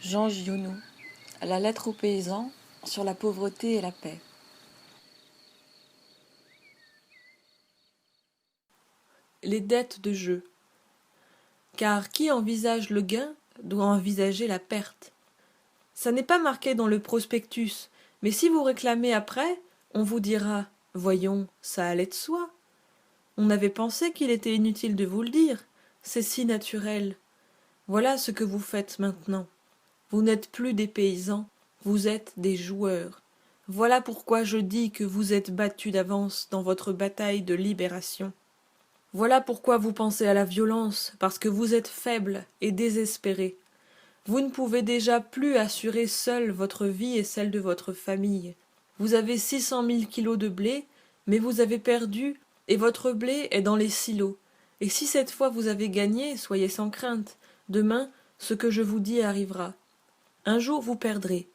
Jean Giono, la lettre aux paysans sur la pauvreté et la paix. Les dettes de jeu. Car qui envisage le gain doit envisager la perte. Ça n'est pas marqué dans le prospectus, mais si vous réclamez après, on vous dira « Voyons, ça allait de soi ». On avait pensé qu'il était inutile de vous le dire, c'est si naturel. Voilà ce que vous faites maintenant. Vous n'êtes plus des paysans, vous êtes des joueurs. Voilà pourquoi je dis que vous êtes battus d'avance dans votre bataille de libération. Voilà pourquoi vous pensez à la violence, parce que vous êtes faibles et désespérés. Vous ne pouvez déjà plus assurer seul votre vie et celle de votre famille. Vous avez 600 000 kilos de blé, mais vous avez perdu, et votre blé est dans les silos. Et si cette fois vous avez gagné, soyez sans crainte. Demain, ce que je vous dis arrivera. Un jour vous perdrez.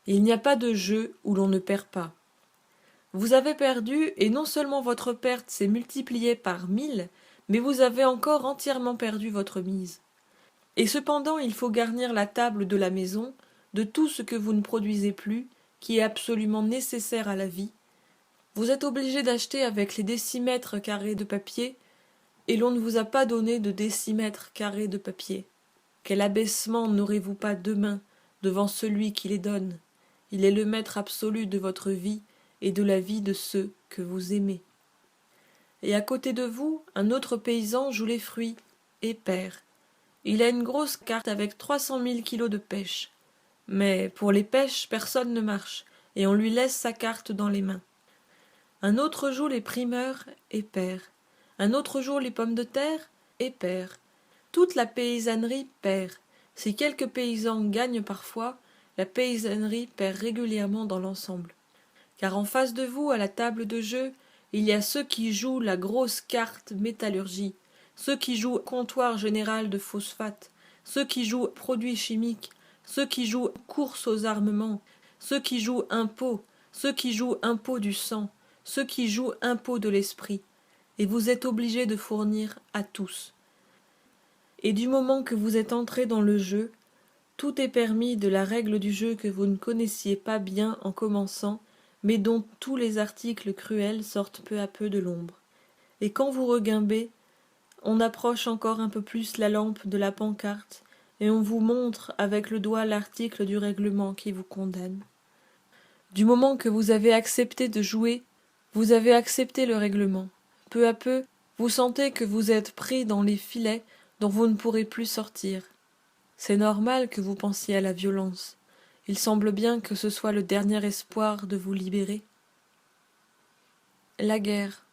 Il n'y a pas de jeu où l'on ne perd pas. Vous avez perdu, et non seulement votre perte s'est multipliée par 1000, mais vous avez encore entièrement perdu votre mise. Et cependant il faut garnir la table de la maison de tout ce que vous ne produisez plus, qui est absolument nécessaire à la vie. Vous êtes obligé d'acheter avec les décimètres carrés de papier, et l'on ne vous a pas donné de décimètres carrés de papier. Quel abaissement n'aurez-vous pas demain devant celui qui les donne? Il est le maître absolu de votre vie et de la vie de ceux que vous aimez. Et à côté de vous, un autre paysan joue les fruits et perd. Il a une grosse carte avec 300 000 kilos de pêche. Mais pour les pêches, personne ne marche, et on lui laisse sa carte dans les mains. Un autre joue les primeurs et perd. Un autre jour les pommes de terre et perd. Toute la paysannerie perd. Si quelques paysans gagnent parfois, la paysannerie perd régulièrement dans l'ensemble. Car en face de vous, à la table de jeu, il y a ceux qui jouent la grosse carte métallurgie, ceux qui jouent comptoir général de phosphate, ceux qui jouent produits chimiques, ceux qui jouent course aux armements, ceux qui jouent impôt, ceux qui jouent impôt du sang, ceux qui jouent impôt de l'esprit. Et vous êtes obligés de fournir à tous. Et du moment que vous êtes entrés dans le jeu, tout est permis de la règle du jeu que vous ne connaissiez pas bien en commençant, mais dont tous les articles cruels sortent peu à peu de l'ombre. Et quand vous regimbez, on approche encore un peu plus la lampe de la pancarte, et on vous montre avec le doigt l'article du règlement qui vous condamne. Du moment que vous avez accepté de jouer, vous avez accepté le règlement. Peu à peu, vous sentez que vous êtes pris dans les filets dont vous ne pourrez plus sortir. C'est normal que vous pensiez à la violence. Il semble bien que ce soit le dernier espoir de vous libérer. La guerre.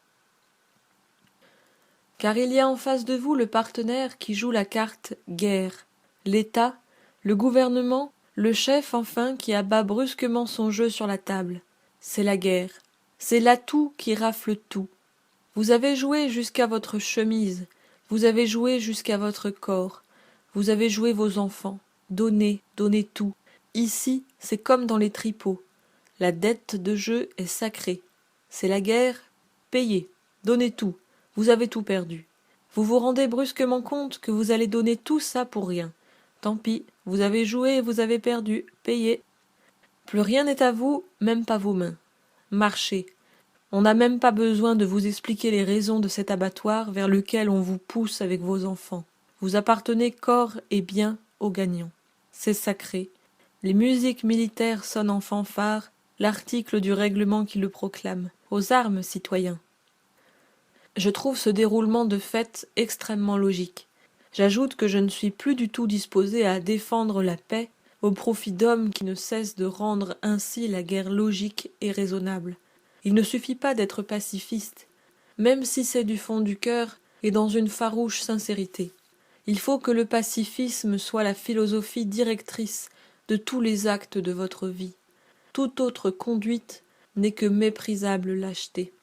Car il y a en face de vous le partenaire qui joue la carte guerre, l'État, le gouvernement, le chef enfin qui abat brusquement son jeu sur la table. C'est la guerre. C'est l'atout qui rafle tout. Vous avez joué jusqu'à votre chemise, vous avez joué jusqu'à votre corps, vous avez joué vos enfants. Donnez, donnez tout. Ici, c'est comme dans les tripots. La dette de jeu est sacrée. C'est la guerre, payez, donnez tout. Vous avez tout perdu. Vous vous rendez brusquement compte que vous allez donner tout ça pour rien. Tant pis, vous avez joué et vous avez perdu, payez. Plus rien n'est à vous, même pas vos mains. Marchez. On n'a même pas besoin de vous expliquer les raisons de cet abattoir vers lequel on vous pousse avec vos enfants. Vous appartenez corps et bien aux gagnants. C'est sacré. Les musiques militaires sonnent en fanfare, l'article du règlement qui le proclame. Aux armes, citoyens. Je trouve ce déroulement de fait extrêmement logique. J'ajoute que je ne suis plus du tout disposé à défendre la paix au profit d'hommes qui ne cessent de rendre ainsi la guerre logique et raisonnable. Il ne suffit pas d'être pacifiste, même si c'est du fond du cœur et dans une farouche sincérité. Il faut que le pacifisme soit la philosophie directrice de tous les actes de votre vie. Toute autre conduite n'est que méprisable lâcheté.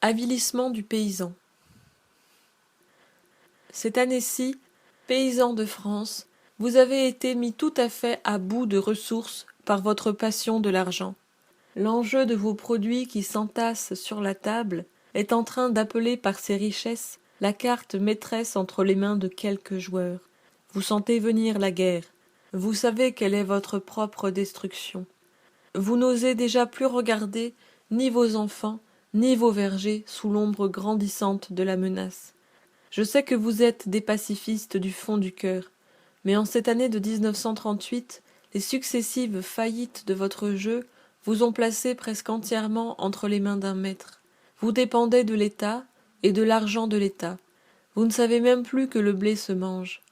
Avilissement du paysan. Cette année-ci, paysans de France, vous avez été mis tout à fait à bout de ressources par votre passion de l'argent. L'enjeu de vos produits qui s'entassent sur la table est en train d'appeler par ses richesses la carte maîtresse entre les mains de quelques joueurs. Vous sentez venir la guerre. Vous savez quelle est votre propre destruction. Vous n'osez déjà plus regarder ni vos enfants, ni vos vergers sous l'ombre grandissante de la menace. Je sais que vous êtes des pacifistes du fond du cœur, mais en cette année de 1938, les successives faillites de votre jeu vous ont placé presque entièrement entre les mains d'un maître. Vous dépendez de l'État et de l'argent de l'État. Vous ne savez même plus que le blé se mange.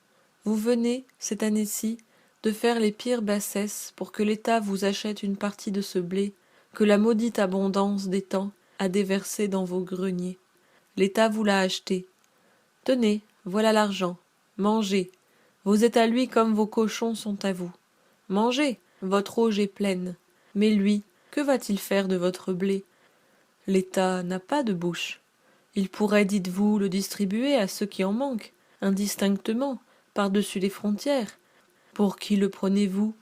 Vous venez, cette année-ci, de faire les pires bassesses pour que l'État vous achète une partie de ce blé que la maudite abondance des temps a déversé dans vos greniers. L'État vous l'a acheté. Tenez, voilà l'argent. Mangez. Vous êtes à lui comme vos cochons sont à vous. Mangez, votre auge est pleine. Mais lui, que va-t-il faire de votre blé? L'État n'a pas de bouche. Il pourrait, dites-vous, le distribuer à ceux qui en manquent, indistinctement, par-dessus les frontières. Pour qui le prenez-vous?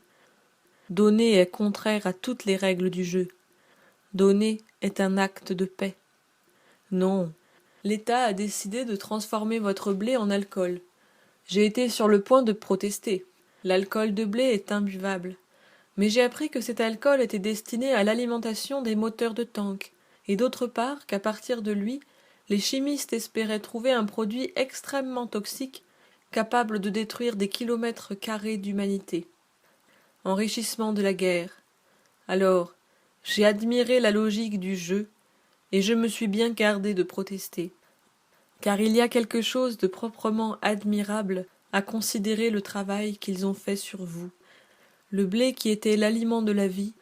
Donner est contraire à toutes les règles du jeu. Donner est un acte de paix. Non, l'État a décidé de transformer votre blé en alcool. J'ai été sur le point de protester. L'alcool de blé est imbuvable. Mais j'ai appris que cet alcool était destiné à l'alimentation des moteurs de tanks, et d'autre part qu'à partir de lui, les chimistes espéraient trouver un produit extrêmement toxique, capable de détruire des kilomètres carrés d'humanité. Enrichissement de la guerre. Alors, j'ai admiré la logique du jeu, et je me suis bien gardé de protester. Car il y a quelque chose de proprement admirable à considérer le travail qu'ils ont fait sur vous. Le blé qui était l'aliment de la vie,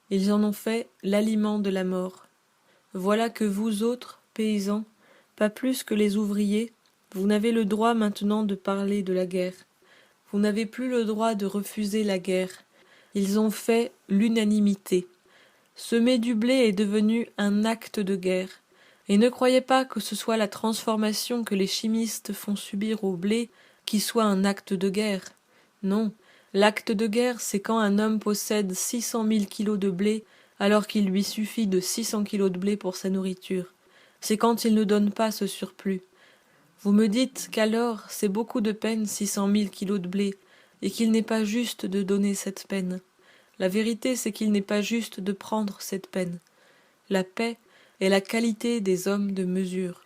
ils en ont fait l'aliment de la mort. Voilà que vous autres, paysans, pas plus que les ouvriers, vous n'avez le droit maintenant de parler de la guerre. Vous n'avez plus le droit de refuser la guerre. Ils ont fait l'unanimité. Semer du blé est devenu un acte de guerre. Et ne croyez pas que ce soit la transformation que les chimistes font subir au blé qui soit un acte de guerre. Non, l'acte de guerre, c'est quand un homme possède 600 000 kilos de blé alors qu'il lui suffit de 600 kilos de blé pour sa nourriture. C'est quand il ne donne pas ce surplus. Vous me dites qu'alors c'est beaucoup de peine 600 000 kilos de blé, et qu'il n'est pas juste de donner cette peine. La vérité, c'est qu'il n'est pas juste de prendre cette peine. La paix est la qualité des hommes de mesure.